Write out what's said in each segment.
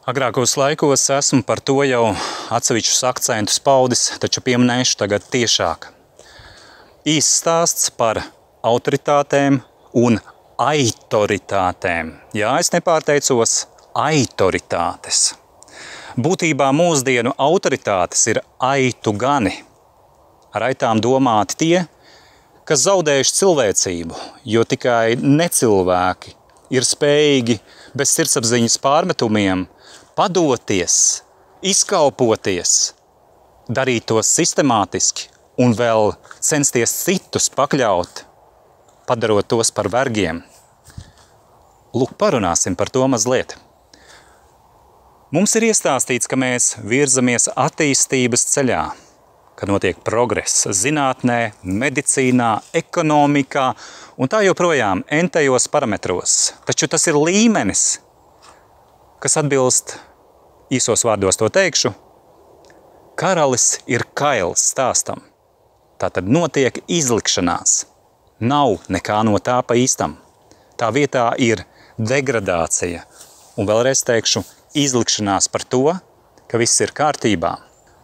Agrākos laikos esmu par to jau atsevišķus akcentus paudis, taču pieminēšu tagad tiešāk. Īsts stāsts par autoritātēm un aitoritātēm. Jā, es nepārteicos, aitoritātes. Būtībā mūsdienu autoritātes ir aitu gani. Ar aitām domāti tie, kas zaudējuši cilvēcību, jo tikai necilvēki ir spējīgi bez sirdsapziņas pārmetumiem padoties, izkalpoties, darīt to sistemātiski un vēl censties citus pakļaut, padarot tos par vergiem. Lūk, parunāsim par to mazliet. Mums ir iestāstīts, ka mēs virzamies attīstības ceļā, ka notiek progress zinātnē, medicīnā, ekonomikā un tā joprojām entajos parametros. Taču tas ir līmenis, kas atbilst, īsos vārdos to teikšu, karalis ir kails stāstam. Tātad notiek izlikšanās. Nav nekā no tā pa īstam. Tā vietā ir degradācija. Un vēlreiz teikšu, izlikšanās par to, ka viss ir kārtībā.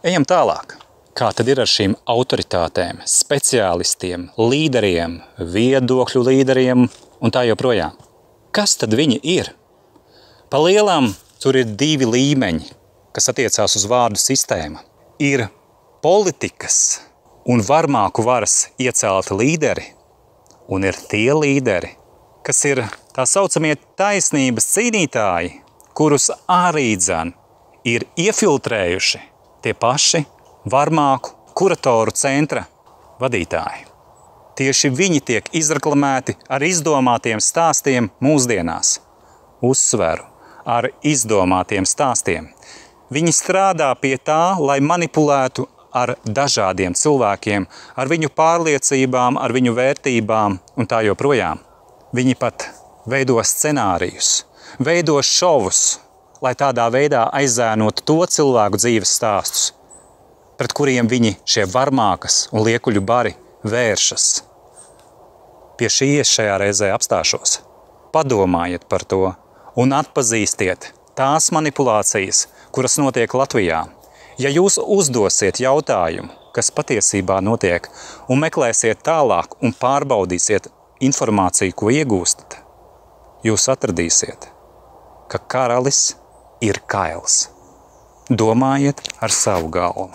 Ejam tālāk. Kā tad ir ar šīm autoritātēm, speciālistiem, līderiem, viedokļu līderiem un tā joprojām? Kas tad viņi ir? Pa lielām tur ir divi līmeņi, kas attiecās uz vārdu sistēma. Ir politikas un varmāku varas iecelti līderi, un ir tie līderi, kas ir tā saucamie taisnības cīnītāji, kurus arī dzen ir iefiltrējuši tie paši varmāku kuratoru centra vadītāji. Tieši viņi tiek izreklamēti ar izdomātiem stāstiem mūsdienās. Uzsveru, ar izdomātiem stāstiem. Viņi strādā pie tā, lai manipulētu ar dažādiem cilvēkiem, ar viņu pārliecībām, ar viņu vērtībām un tā joprojām. Viņi pat veido scenārijus, veido šovus, lai tādā veidā aizēnotu to cilvēku dzīves stāstus, pret kuriem viņi šie varmākas un liekuļu bari vēršas. Pie šī es šajā reizē apstāšos. Padomājiet par to un atpazīstiet tās manipulācijas, kuras notiek Latvijā. Ja jūs uzdosiet jautājumu, kas patiesībā notiek, un meklēsiet tālāk un pārbaudīsiet informāciju, ko iegūstat, jūs atradīsiet, ka karalis ir kails. Domājiet ar savu galvu.